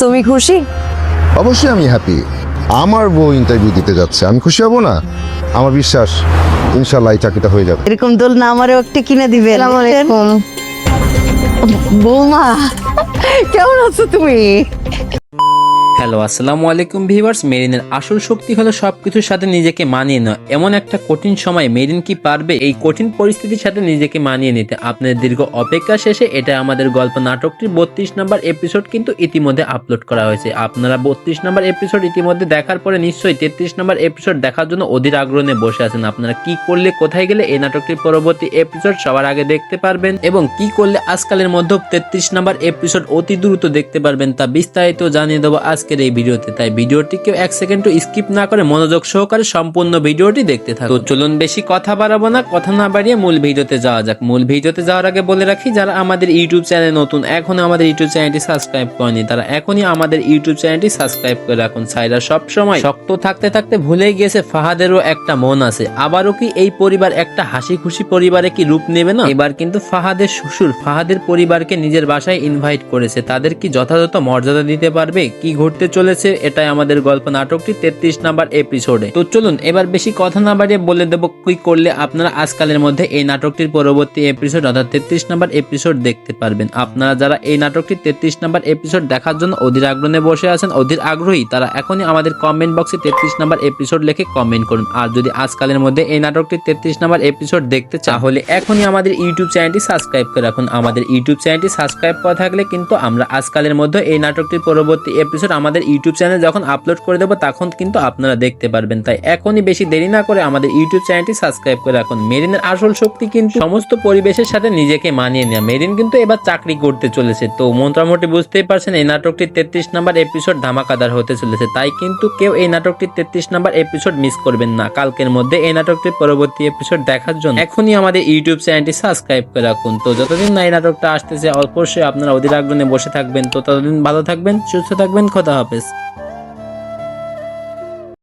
তুমি খুশি? অবশ্যই আমি হ্যাপি। আমার বউ ইন্টারভিউ দিতে যাচ্ছে, আমি খুশি হব না? আমার বিশ্বাস ইনশাল্লাহ এই চাকরিটা হয়ে যাবে। এরকম দোলনা আমারও একটা কিনে দিবে। বৌমা, কেমন আছো তুমি? হ্যালো আসসালামু আলাইকুম ভিউয়ার্স। মেরিনের আসল শক্তি হলো সবকিছুর সাথে নিজেকে মানিয়ে নেওয়া। এমন একটা কঠিন সময় মেরিন কি পারবে এই কঠিন পরিস্থিতির সাথে নিজেকে মানিয়ে নিতে? আপনাদের দীর্ঘ অপেক্ষা শেষে এটা আমাদের গল্প নাটকটির 32 নম্বর এপিসোড কিন্তু ইতিমধ্যে আপলোড করা হয়েছে। আপনারা 32 নম্বর এপিসোড ইতিমধ্যে দেখার পরে নিশ্চয়ই 33 নম্বর এপিসোড দেখার জন্য অধীর আগ্রহ নিয়ে বসে আছেন। আপনারা কি করলে কোথায় গেলে এই নাটকটির পরবর্তী এপিসোড সবার আগে দেখতে পারবেন এবং কি করলে আজকালের মধ্যে 33 নম্বর এপিসোড অতি দ্রুত দেখতে পারবেন তা বিস্তারিত জানিয়ে দেবো আজকের এই ভিডিওতে। তাই ভিডিওটি কেউ এক সেকেন্ডও স্কিপ না করে মনোযোগ সহকারে সম্পূর্ণ ভিডিওটি দেখতে থাকুন। তো চলুন বেশি কথা বাড়াবো না, কথা না বাড়িয়ে মূল ভিডিওতে যাওয়া যাক। মূল ভিডিওতে যাওয়ার আগে বলে রাখি, যারা আমাদের ইউটিউব চ্যানেলে নতুন, এখনো আমাদের ইউটিউব চ্যানেলটি সাবস্ক্রাইব করেনি, তারা এখনই আমাদের ইউটিউব চ্যানেলটি সাবস্ক্রাইব করে রাখুন। সাইরা সব সময় শক্ত থাকতে থাকতে ভুলেই গেছে ফাহাদেরও একটা মন আছে। আবারও কি এই পরিবার একটা হাসি খুশি পরিবারে কি রূপ নেবে না? এবার কিন্তু ফাহাদের শ্বশুর ফাহাদের পরিবারকে নিজের বাসায় ইনভাইট করেছে। তাদের কি যথাযথ মর্যাদা দিতে পারবে? কি ঘটতে চলেছে এটাই আমাদের গল্প নাটকটি 33 নাম্বার এপিসোডে। তো চলুন এবার বেশি কথা না বাড়িয়ে বলে দেব কি করলে আপনারা আজকালের মধ্যে এই নাটকটির পরবর্তী এপিসোড অর্থাৎ 33 নাম্বার এপিসোড দেখতে পারবেন। আপনারা যারা এই নাটকটির 33 নাম্বার এপিসোড দেখার জন্য অধীর আগ্রহে বসে আছেন, অধীর আগ্রহী, তারা এখনই আমাদের কমেন্ট বক্সে 33 নাম্বার এপিসোড লিখে কমেন্ট করুন। আর যদি আজকালের মধ্যে এই নাটকটির 33 নাম্বার এপিসোড দেখতে চান তাহলে এখনই আমাদের ইউটিউব চ্যানেলটি সাবস্ক্রাইব করে রাখুন। আমাদের ইউটিউব চ্যানেলটি সাবস্ক্রাইব করা থাকলে কিন্তু আমরা আজকালের মধ্যে এই নাটকটির পরবর্তী এপিসোড আমাদের ইউটিউব চ্যানেলে যখন আপলোড করে দেবো তখন কিন্তু আপনারা দেখতে পারবেন। তাই এখনই বেশি দেরি না করে আমাদের ইউটিউব চ্যানেলটি সাবস্ক্রাইব করে রাখুন। মেরিনের আসল শক্তি কিন্তু সমস্ত পরিবেশের সাথে নিজেকে মানিয়ে নেওয়া। মেরিন কিন্তু এবার চাকরি করতে চলেছে। তো মোটামুটি বুঝতেই পারছেন এই নাটকটির 33 নাম্বার এপিসোড ধামাকাদার হতে চলেছে। তাই কিন্তু কেউ এই নাটকটির 33 নাম্বার এপিসোড মিস করবেন না। কালকের মধ্যে এই নাটকটির পরবর্তী এপিসোড দেখার জন্য এখনই আমাদের ইউটিউব চ্যানেলটি সাবস্ক্রাইব করে রাখুন। তো যতদিন না এই নাটকটা আসতেছে অবশ্যই আপনারা অধীর আগ্রহে বসে থাকবেন। তো ততদিন ভালো থাকবেন, সুস্থ থাকবেন, খোদা হাফেজ।